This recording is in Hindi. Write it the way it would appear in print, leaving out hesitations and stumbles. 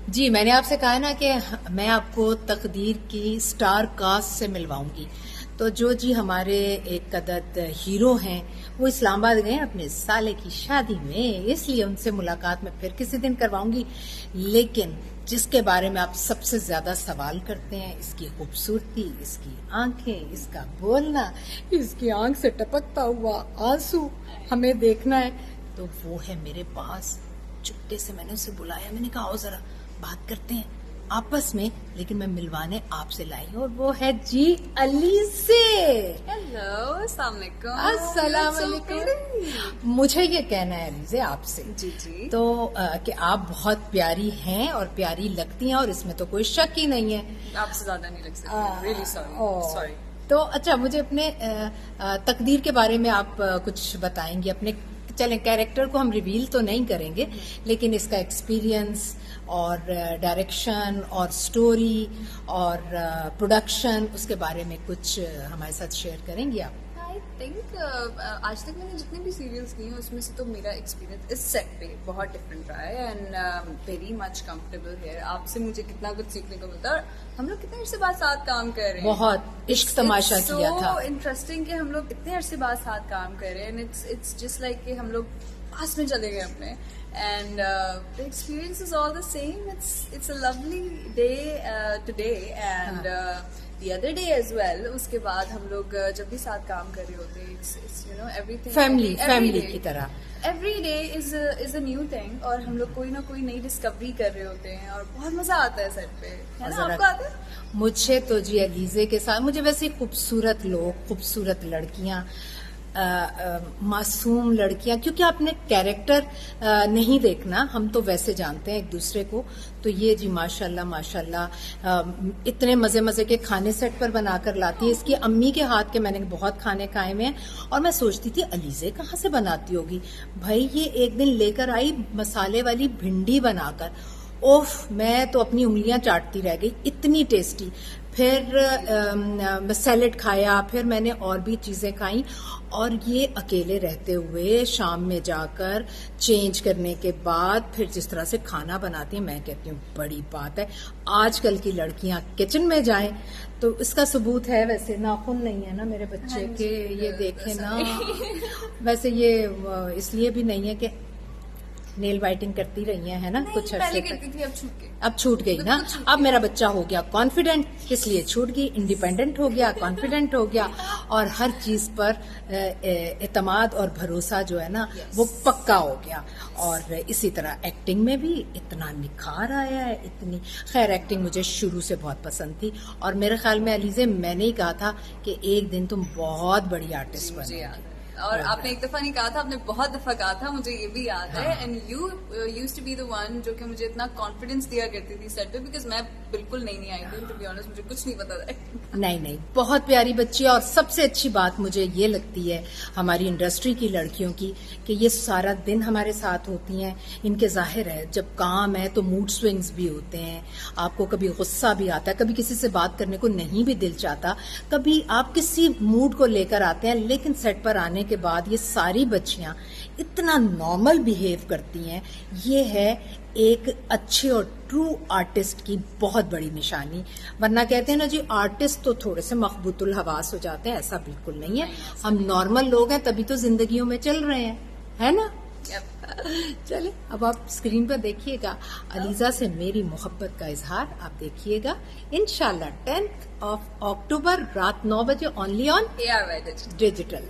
जी, मैंने आपसे कहा ना कि मैं आपको तकदीर की स्टार कास्ट से मिलवाऊंगी। तो जो जी हमारे एक अदद हीरो हैं, वो इस्लामाबाद गए हैं अपने साले की शादी में, इसलिए उनसे मुलाकात मैं फिर किसी दिन करवाऊंगी। लेकिन जिसके बारे में आप सबसे ज्यादा सवाल करते हैं, इसकी खूबसूरती, इसकी आंखें, इसका बोलना, इसकी आंख से टपकता हुआ आंसू हमें देखना है, तो वो है मेरे पास। चुपके से मैंने उसे बुलाया, मैंने कहा आओ जरा बात करते हैं आपस में, लेकिन मैं मिलवाने आपसे लाई हूँ, और वो है जी अली से। हेलो, अस्सलाम अस्सलाम वालेकुम। मुझे ये कहना है अलीजे आपसे जी जी तो कि आप बहुत प्यारी हैं और प्यारी लगती हैं, और इसमें तो कोई शक ही नहीं है। आपसे ज्यादा नहीं लग सकती, रियली सॉरी। तो अच्छा, मुझे अपने तकदीर के बारे में आप कुछ बताएंगे अपने। चलें, कैरेक्टर को हम रिवील तो नहीं करेंगे, लेकिन इसका एक्सपीरियंस और डायरेक्शन और स्टोरी और प्रोडक्शन, उसके बारे में कुछ हमारे साथ शेयर करेंगे आप? आई थिंक आज तक मैंने जितने भी सीरियल्स किए हैं उसमें से तो मेरा एक्सपीरियंस इस सेट पे बहुत डिफरेंट रहा है, एंड वेरी मच कंफर्टेबल है। आपसे मुझे कितना कुछ सीखने को मिलता है, और हम लोग कितने अरसे बाद साथ काम कर रहे हैं। बहुत इश्क तमाशा किया था। सो इंटरेस्टिंग कि हम लोग इतने अरसे बाद साथ काम कर रहे हैं, एंड इट्स जस्ट लाइक कि हम लोग पास में चले गए अपने, and the experience is all the same. It's a lovely day today, and the other day as well. उसके बाद हम लोग जब भी साथ काम कर रहे होते हैं, it's you know everything family की तरह every day is a new thing, और हम लोग कोई ना कोई नई डिस्कवरी कर रहे होते हैं, और बहुत मजा आता है सेट पे, है ना? आपको आता है? मुझे तो जी अलीजे के साथ, मुझे वैसे खूबसूरत लोग, खूबसूरत लड़कियां, मासूम लड़कियां, क्योंकि आपने कैरेक्टर नहीं देखना, हम तो वैसे जानते हैं एक दूसरे को। तो ये जी माशाल्लाह माशाल्लाह इतने मजे मजे के खाने सेट पर बनाकर लाती है। इसकी अम्मी के हाथ के मैंने बहुत खाने खाए में, और मैं सोचती थी अलीजे कहाँ से बनाती होगी भाई। ये एक दिन लेकर आई मसाले वाली भिंडी बनाकर, ओफ, मैं तो अपनी उंगलियां चाटती रह गई, इतनी टेस्टी। फिर सैलेड खाया, फिर मैंने और भी चीजें खाई, और ये अकेले रहते हुए शाम में जाकर चेंज करने के बाद फिर जिस तरह से खाना बनाती हैं, मैं कहती हूँ बड़ी बात है। आजकल की लड़कियां किचन में जाएं तो इसका सबूत है। वैसे नाखून नहीं है ना मेरे बच्चे के, ये देखे ना। वैसे ये इसलिए भी नहीं है कि नेल वाइटिंग करती रही है ना कुछ पहले अर्से करती तक। थी, अब छूट गई ना। अब मेरा बच्चा हो गया कॉन्फिडेंट, इसलिए छूट गई। इंडिपेंडेंट हो गया, कॉन्फिडेंट हो गया, और हर चीज पर एतमाद और भरोसा जो है ना वो पक्का हो गया। और इसी तरह एक्टिंग में भी इतना निखार आया है, इतनी। खैर, एक्टिंग मुझे शुरू से बहुत पसंद थी, और मेरे ख्याल में अलीजे मैंने ही कहा था कि एक दिन तुम बहुत बड़ी आर्टिस्ट बनो। और आपने एक दफा नहीं कहा था, आपने बहुत दफा कहा था, मुझे ये भी याद है। And you used to be the one जो कि मुझे इतना कॉन्फिडेंस दिया करती थी सेट पे, बिकॉज मैं बिल्कुल नहीं आई थी, टू बी ऑनेस्ट, मुझे कुछ नहीं पता था। नहीं, बहुत प्यारी बच्ची है। और सबसे अच्छी बात मुझे ये लगती है हमारी इंडस्ट्री की लड़कियों की, कि ये सारा दिन हमारे साथ होती हैं। इनके जाहिर है जब काम है तो मूड स्विंग्स भी होते हैं, आपको कभी गुस्सा भी आता है, कभी किसी से बात करने को नहीं भी दिल चाहता, कभी आप किसी मूड को लेकर आते हैं, लेकिन सेट पर आने के बाद ये सारी बच्चियां इतना नॉर्मल बिहेव करती हैं। ये है एक अच्छे और ट्रू आर्टिस्ट की बहुत बड़ी निशानी। वरना कहते हैं ना जी, आर्टिस्ट तो थोड़े से मखबूतुल हवास हो जाते हैं, ऐसा बिल्कुल नहीं है। हम नॉर्मल लोग हैं, तभी तो जिंदगियों में चल रहे हैं, है ना? चले, अब आप स्क्रीन पर देखिएगा अलीजा से मेरी मोहब्बत का इजहार, आप देखिएगा इंशाल्लाह 10 अक्टूबर रात 9 बजे, ओनली ऑन ARY डिजिटल।